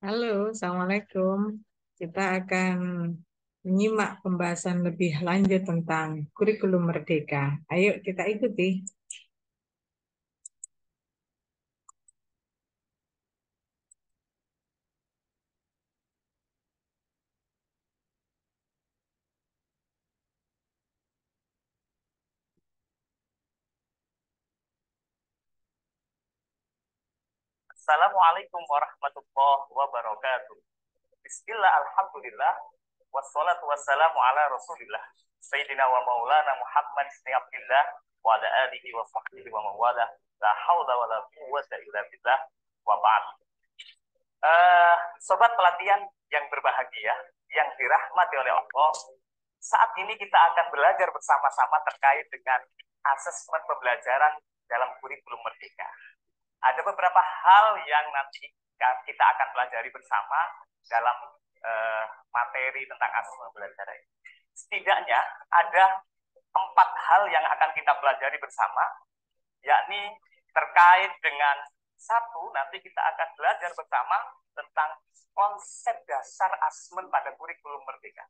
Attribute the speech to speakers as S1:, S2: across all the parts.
S1: Halo, Assalamualaikum. Kita akan menyimak pembahasan lebih lanjut tentang kurikulum merdeka. Ayo kita ikuti.
S2: Assalamualaikum warahmatullahi wabarakatuh. Bismillah, alhamdulillah, wassalatu wassalamu ala rasulillah, Sayyidina wa maulana Muhammad ibn Abdillah, wa ala alihi wa sahbihi wa mawalah, la hawla wa la quwwata illa billah, wa ba'd. Sobat pelatihan yang berbahagia, yang dirahmati oleh Allah, saat ini kita akan belajar bersama-sama terkait dengan asesmen pembelajaran dalam kurikulum merdeka. Ada beberapa hal yang nanti kita akan pelajari bersama dalam materi tentang asesmen pembelajaran ini. Setidaknya ada 4 hal yang akan kita pelajari bersama, yakni terkait dengan satu, nanti kita akan belajar bersama tentang konsep dasar asesmen pada kurikulum merdeka.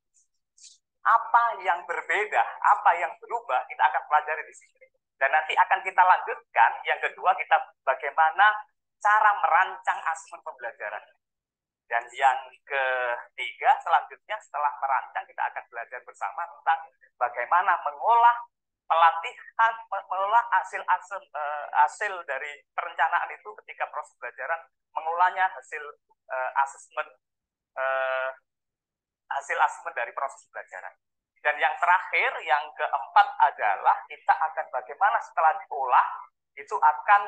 S2: Apa yang berbeda, apa yang berubah, kita akan pelajari di sini. Dan nanti akan kita lanjutkan, yang kedua kita bagaimana cara merancang asesmen pembelajaran. Dan yang ketiga selanjutnya setelah merancang kita akan belajar bersama tentang bagaimana mengolah pelatihan, mengolah hasil dari perencanaan itu ketika proses pembelajaran, mengolahnya asesmen hasil asesmen dari proses pembelajaran. Dan yang terakhir, yang keempat adalah kita akan bagaimana setelah diolah itu akan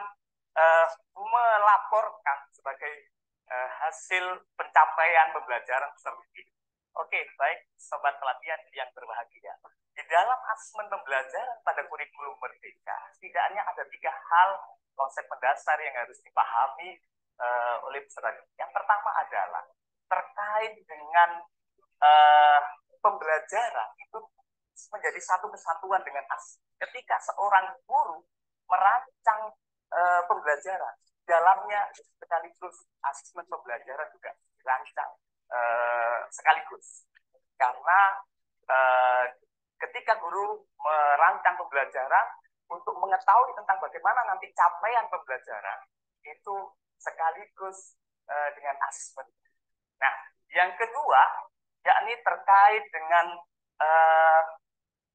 S2: melaporkan sebagai hasil pencapaian pembelajaran seperti ini. Oke, baik sobat pelatihan yang berbahagia. Di dalam asesmen pembelajaran pada kurikulum merdeka, setidaknya ada 3 hal konsep mendasar yang harus dipahami oleh peserta. Yang pertama adalah terkait dengan pembelajaran itu menjadi satu kesatuan dengan asli. Ketika seorang guru merancang pembelajaran, dalamnya sekaligus asesmen pembelajaran juga dirancang sekaligus. Karena ketika guru merancang pembelajaran untuk mengetahui tentang bagaimana nanti capaian pembelajaran, itu sekaligus dengan asesmen. Nah, yang kedua, yakni terkait dengan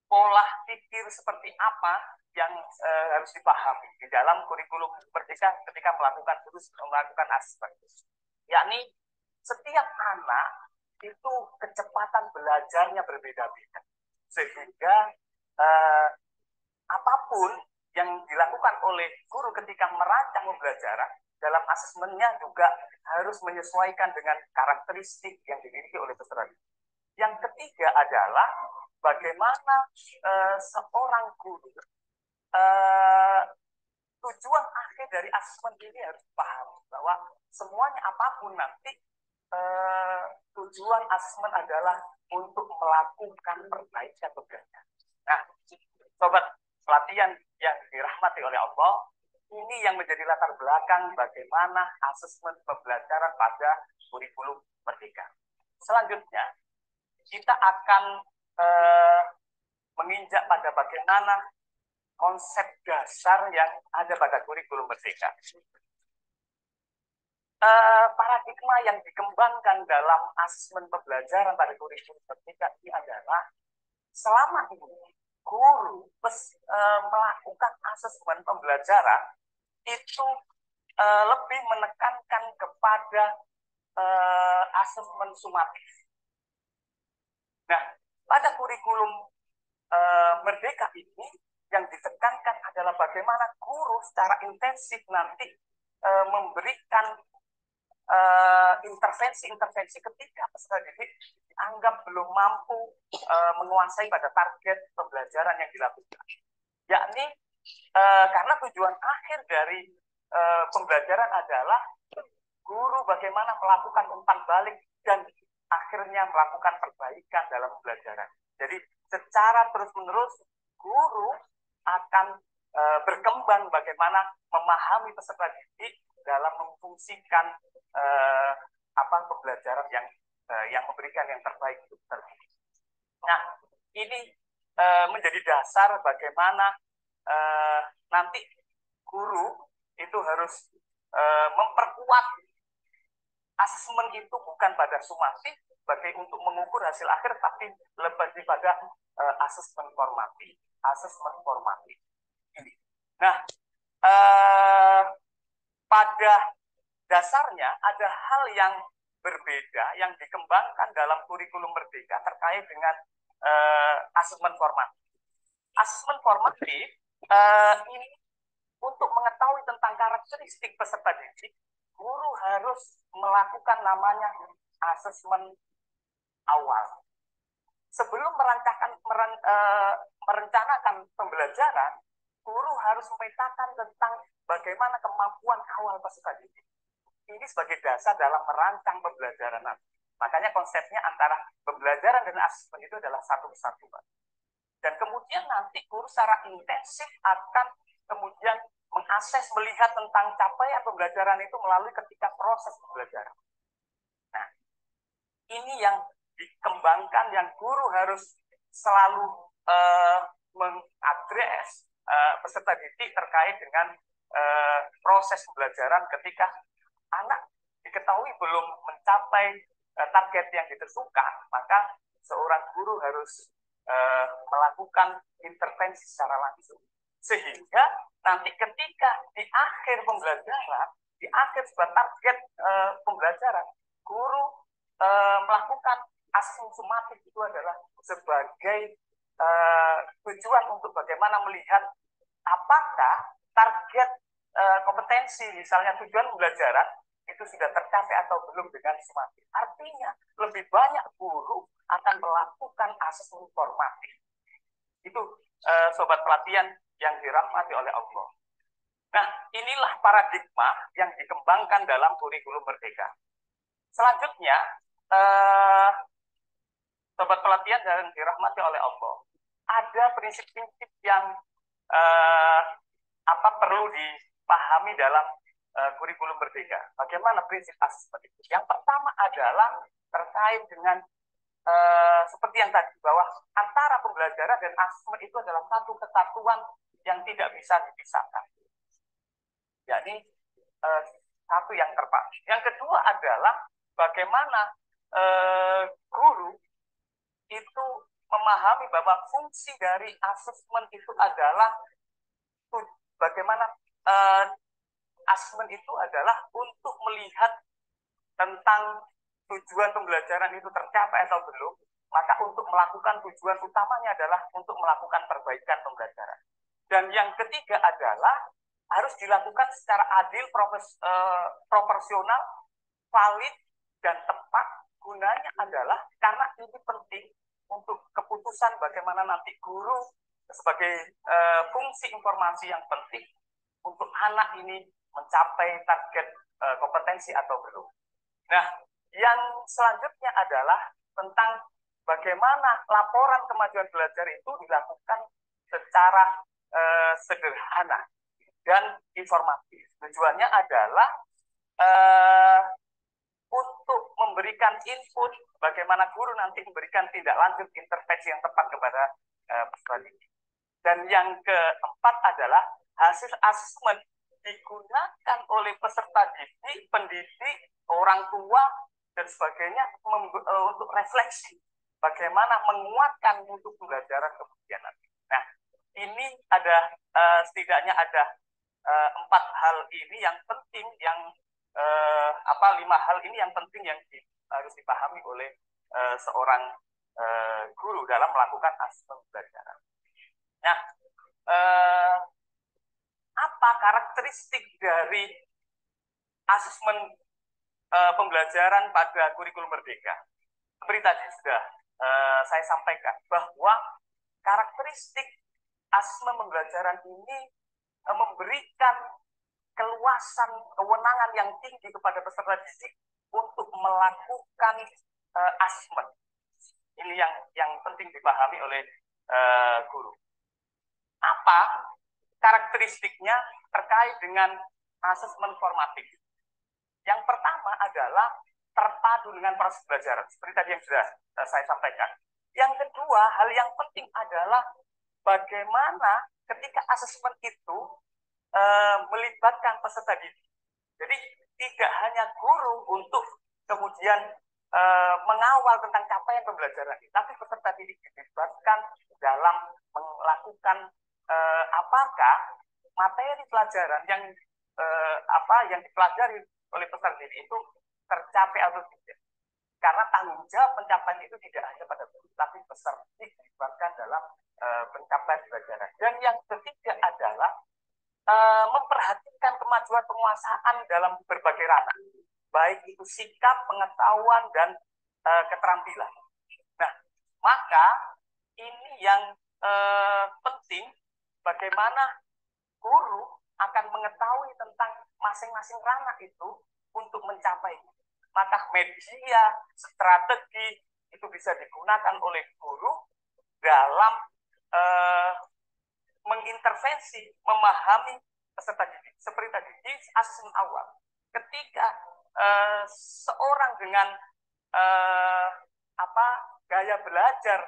S2: pola pikir seperti apa yang harus dipahami di dalam kurikulum merdeka ketika melakukan asesmen. Yakni setiap anak itu kecepatan belajarnya berbeda-beda, sehingga apapun yang dilakukan oleh guru ketika merancang pembelajaran dalam asesmennya juga harus menyesuaikan dengan karakteristik yang dimiliki oleh peserta. Yang ketiga adalah bagaimana seorang guru tujuan akhir dari asesmen ini harus paham bahwa semuanya apapun nanti tujuan asesmen adalah untuk melakukan perbaikan pembelajaran. Nah, sobat pelatihan yang dirahmati oleh Allah, ini yang menjadi latar belakang bagaimana asesmen pembelajaran pada kurikulum merdeka. Selanjutnya, kita akan menginjak pada bagaimana konsep dasar yang ada pada kurikulum merdeka. Paradigma yang dikembangkan dalam asesmen pembelajaran pada kurikulum merdeka ini adalah selama ini guru melakukan asesmen pembelajaran itu lebih menekankan kepada asesmen sumatif. Nah, pada kurikulum merdeka ini yang ditekankan adalah bagaimana guru secara intensif nanti memberikan intervensi-intervensi ketika peserta didik dianggap belum mampu menguasai pada target pembelajaran yang dilakukan. Yakni karena tujuan akhir dari pembelajaran adalah guru bagaimana melakukan umpan balik dan akhirnya melakukan perbaikan dalam pembelajaran. Jadi secara terus-menerus guru akan berkembang bagaimana memahami peserta didik dalam memfungsikan pembelajaran yang memberikan yang terbaik untuk terdidik. Nah, ini menjadi dasar bagaimana nanti guru itu harus memperkuat asesmen itu bukan pada sumatif sebagai untuk mengukur hasil akhir, tapi lebih pada asesmen formatif. Asesmen formatif. Ini. Nah, pada dasarnya ada hal yang berbeda yang dikembangkan dalam kurikulum Merdeka terkait dengan asesmen formatif. Asesmen formatif ini untuk mengetahui tentang karakteristik peserta didik, guru harus melakukan namanya asesmen awal. Sebelum merencanakan pembelajaran, guru harus memetakan tentang bagaimana kemampuan awal peserta didik. Ini sebagai dasar dalam merancang pembelajaran nanti. Makanya konsepnya antara pembelajaran dan asesmen itu adalah satu kesatuan. Dan kemudian nanti guru secara intensif akan kemudian mengakses, melihat tentang capaian pembelajaran itu melalui ketika proses pembelajaran. Nah, ini yang dikembangkan, yang guru harus selalu mengadres peserta didik terkait dengan proses pembelajaran ketika anak diketahui belum mencapai target yang ditentukan, maka seorang guru harus melakukan intervensi secara langsung. Sehingga nanti ketika di akhir pembelajaran, di akhir sebuah target pembelajaran, guru melakukan asesmen sumatif itu adalah sebagai tujuan untuk bagaimana melihat apakah target kompetensi, misalnya tujuan pembelajaran, itu sudah tercapai atau belum dengan sumatif. Artinya, lebih banyak guru akan melakukan asesmen formatif. Itu sobat pelatihan yang dirahmati oleh Allah. Nah, inilah paradigma yang dikembangkan dalam kurikulum Merdeka. Selanjutnya, sobat pelatihan yang dirahmati oleh Allah, ada prinsip-prinsip yang perlu dipahami dalam kurikulum Merdeka. Bagaimana prinsip asesmen itu? Yang pertama adalah terkait dengan seperti yang tadi, bahwa antara pembelajaran dan asesmen itu adalah satu kesatuan yang tidak bisa dipisahkan. Jadi satu yang terpadu. Yang kedua adalah bagaimana guru itu memahami bahwa fungsi dari asesmen itu adalah bagaimana asesmen itu adalah untuk melihat tentang tujuan pembelajaran itu tercapai atau belum, maka untuk melakukan tujuan utamanya adalah untuk melakukan perbaikan pembelajaran. Dan yang ketiga adalah harus dilakukan secara adil, proporsional, valid, dan tepat. Gunanya adalah karena ini penting untuk keputusan bagaimana nanti guru sebagai fungsi informasi yang penting untuk anak ini mencapai target kompetensi atau belum. Nah, yang selanjutnya adalah tentang bagaimana laporan kemajuan belajar itu dilakukan secara sederhana dan informatif. Tujuannya adalah untuk memberikan input bagaimana guru nanti memberikan tindak lanjut intervensi yang tepat kepada peserta didik. Dan yang keempat adalah hasil asesmen digunakan oleh peserta didik, pendidik, orang tua, dan sebagainya untuk refleksi bagaimana menguatkan untuk pembelajaran kemudian nanti. Nah, ini ada setidaknya ada 4 hal ini yang penting, yang 5 hal ini yang penting yang harus dipahami oleh seorang guru dalam melakukan asesmen pembelajaran. Nah, apa karakteristik dari asesmen pembelajaran pada kurikulum Merdeka? Seperti tadi sudah saya sampaikan bahwa karakteristik asesmen pembelajaran ini memberikan keluasan kewenangan yang tinggi kepada peserta didik untuk melakukan asesmen. Ini yang penting dipahami oleh guru. Apa karakteristiknya terkait dengan asesmen formatif? Yang pertama adalah terpadu dengan proses belajar. Seperti tadi yang sudah saya sampaikan. Yang kedua, hal yang penting adalah bagaimana ketika asesmen itu melibatkan peserta didik. Jadi tidak hanya guru untuk kemudian mengawal tentang capaian pembelajaran, tapi peserta didik dilibatkan dalam melakukan apakah materi pelajaran yang yang dipelajari oleh peserta didik itu tercapai atau tidak. Karena tanggung jawab pencapaian itu tidak hanya pada guru, tapi peserta didik dilibatkan dalam pencapaian pelajaran. Dan yang ketiga adalah memperhatikan kemajuan penguasaan dalam berbagai ranah, baik itu sikap, pengetahuan, dan keterampilan. Nah, maka ini yang penting, bagaimana guru akan mengetahui tentang masing-masing ranah itu untuk mencapai. Maka media, strategi itu bisa digunakan oleh guru dalam mengintervensi, memahami peserta didik. Seperti tadi di asesmen awal, ketika seorang dengan gaya belajar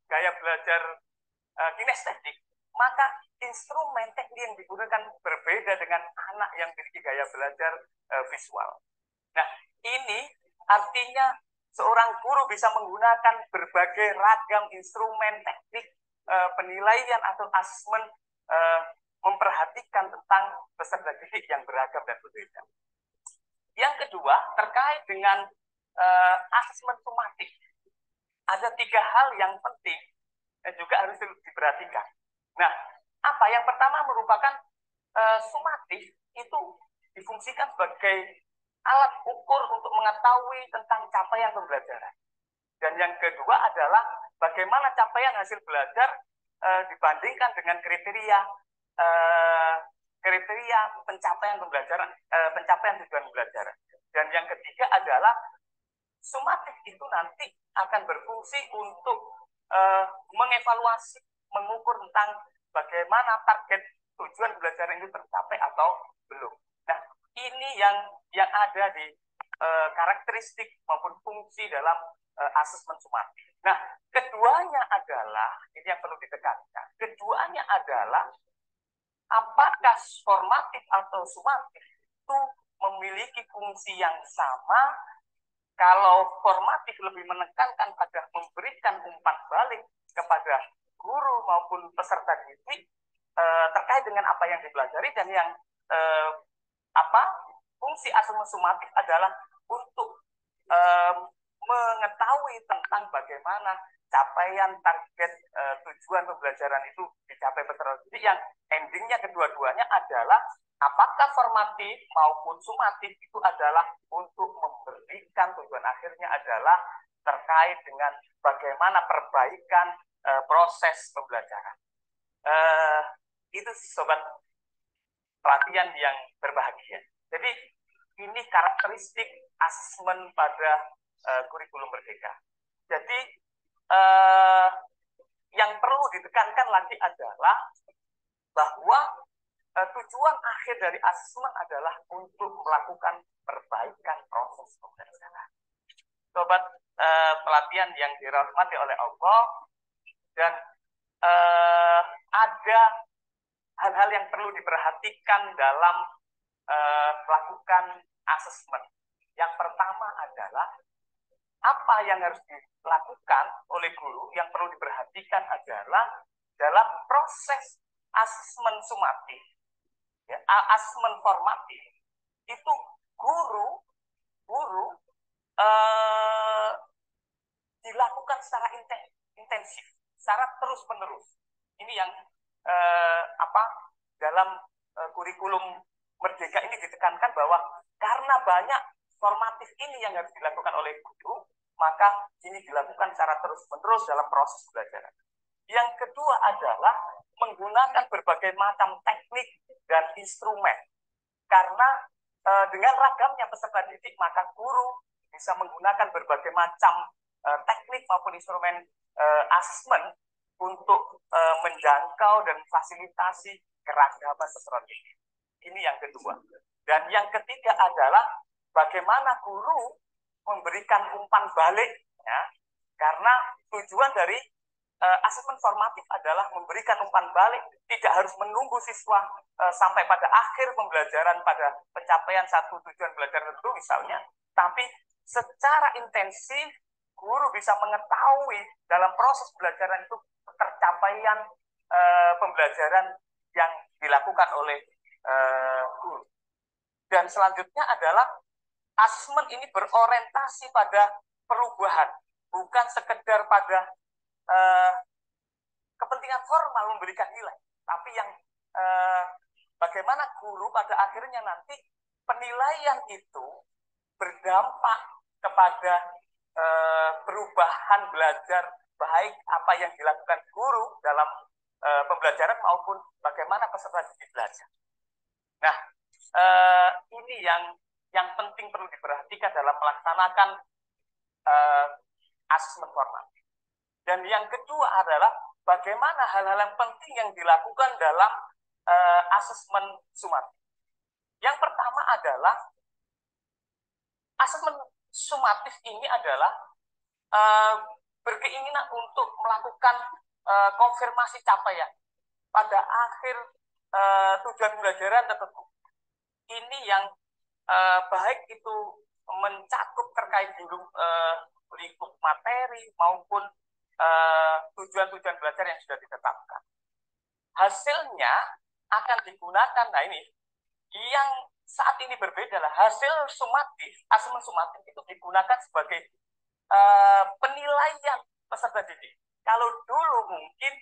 S2: gaya belajar kinestetik, maka instrumen teknik yang digunakan berbeda dengan anak yang memiliki gaya belajar visual. Nah, ini artinya seorang guru bisa menggunakan berbagai ragam instrumen teknik penilaian atau asesmen, memperhatikan tentang peserta didik yang beragam dan berbeda. Yang kedua, terkait dengan asesmen sumatif. Ada 3 hal yang penting dan juga harus diperhatikan. Nah, apa? Yang pertama merupakan sumatif itu difungsikan sebagai alat ukur untuk mengetahui tentang capaian pembelajaran. Dan yang kedua adalah bagaimana capaian hasil belajar dibandingkan dengan kriteria pencapaian pembelajaran, pencapaian tujuan pembelajaran. Dan yang ketiga adalah sumatif itu nanti akan berfungsi untuk mengevaluasi, mengukur tentang bagaimana target tujuan pembelajaran itu tercapai atau belum. Nah, ini yang ada di karakteristik maupun fungsi dalam asesmen sumatif. Nah, keduanya adalah, ini yang perlu ditekankan, keduanya adalah apakah formatif atau sumatif itu memiliki fungsi yang sama. Kalau formatif lebih menekankan pada memberikan umpan balik kepada guru maupun peserta didik terkait dengan apa yang dipelajari, dan yang fungsi asesmen sumatif adalah untuk mengetahui tentang bagaimana capaian target tujuan pembelajaran itu dicapai peserta didik, yang endingnya kedua-duanya adalah apakah formatif maupun sumatif itu adalah untuk memberikan tujuan akhirnya adalah terkait dengan bagaimana perbaikan proses pembelajaran. Itu sobat pelatihan yang berbahagia. Jadi ini karakteristik asesmen pada kurikulum merdeka. Jadi yang perlu ditekankan lagi adalah bahwa tujuan akhir dari asesmen adalah untuk melakukan perbaikan proses pembelajaran. Sobat pelatihan yang dirahmati oleh Allah, dan ada hal-hal yang perlu diperhatikan dalam melakukan asesmen. Yang pertama adalah apa yang harus dilakukan oleh guru. Yang perlu diperhatikan adalah dalam proses asesmen sumatif, asesmen formatif, itu guru dilakukan secara intensif, secara terus-menerus. Ini yang dalam kurikulum merdeka ini ditekankan bahwa karena banyak formatif ini yang harus dilakukan oleh guru, maka ini dilakukan secara terus-menerus dalam proses belajar. Yang kedua adalah menggunakan berbagai macam teknik dan instrumen. Karena dengan ragamnya peserta didik, maka guru bisa menggunakan berbagai macam teknik maupun instrumen asesmen untuk menjangkau dan fasilitasi keragaman peserta didik. Ini yang kedua. Dan yang ketiga adalah bagaimana guru memberikan umpan balik, ya, karena tujuan dari asesmen formatif adalah memberikan umpan balik, tidak harus menunggu siswa sampai pada akhir pembelajaran pada pencapaian satu tujuan belajar tertentu misalnya, tapi secara intensif guru bisa mengetahui dalam proses pembelajaran itu tercapaian pembelajaran yang dilakukan oleh guru. Dan selanjutnya adalah asesmen ini berorientasi pada perubahan, bukan sekedar pada kepentingan formal memberikan nilai, tapi yang bagaimana guru pada akhirnya nanti penilaian itu berdampak kepada perubahan belajar, baik apa yang dilakukan guru dalam pembelajaran maupun bagaimana peserta didik belajar. Nah, ini yang penting perlu diperhatikan dalam melaksanakan asesmen formatif. Dan yang kedua adalah bagaimana hal-hal yang penting yang dilakukan dalam asesmen sumatif. Yang pertama adalah asesmen sumatif ini adalah berkeinginan untuk melakukan konfirmasi capaian pada akhir tujuan pembelajaran tertentu. Ini yang baik itu mencakup terkait lingkup materi maupun tujuan-tujuan belajar yang sudah ditetapkan. Hasilnya akan digunakan, nah ini yang saat ini berbeda lah, hasil sumatif, asesmen sumatif itu digunakan sebagai penilaian peserta didik. Kalau dulu mungkin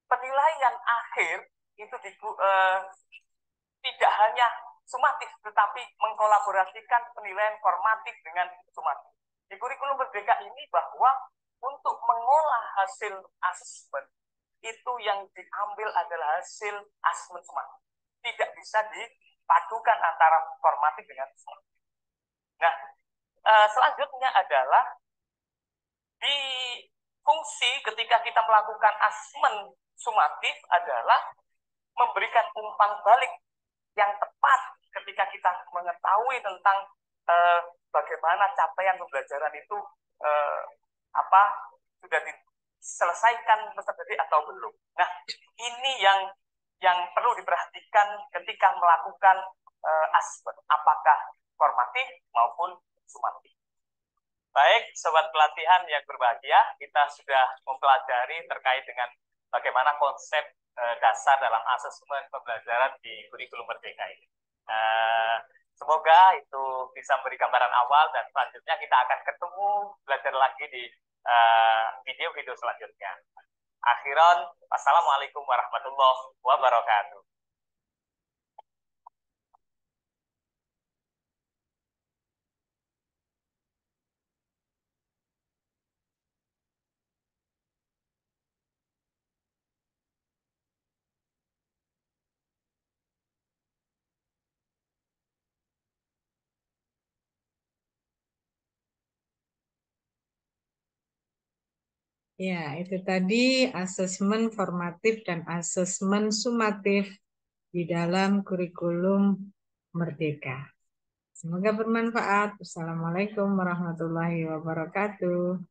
S2: penilaian akhir itu tidak hanya sumatif, tetapi mengkolaborasikan penilaian formatif dengan sumatif. Di kurikulum Merdeka ini bahwa untuk mengolah hasil asesmen itu yang diambil adalah hasil asesmen sumatif. Tidak bisa dipadukan antara formatif dengan sumatif. Nah, selanjutnya adalah di fungsi ketika kita melakukan asesmen sumatif adalah memberikan umpan balik yang tepat ketika kita mengetahui tentang bagaimana capaian pembelajaran itu sudah diselesaikan peserta didik atau belum. Nah, ini yang perlu diperhatikan ketika melakukan asesmen, apakah formatif maupun sumatif. Baik, sobat pelatihan yang berbahagia, kita sudah mempelajari terkait dengan bagaimana konsep dasar dalam asesmen pembelajaran di kurikulum Merdeka ini. Semoga itu bisa memberi gambaran awal, dan selanjutnya kita akan ketemu belajar lagi di video-video selanjutnya. Akhiran, wassalamualaikum warahmatullahi wabarakatuh.
S1: Ya, itu tadi asesmen formatif dan asesmen sumatif di dalam kurikulum Merdeka. Semoga bermanfaat. Wassalamualaikum warahmatullahi wabarakatuh.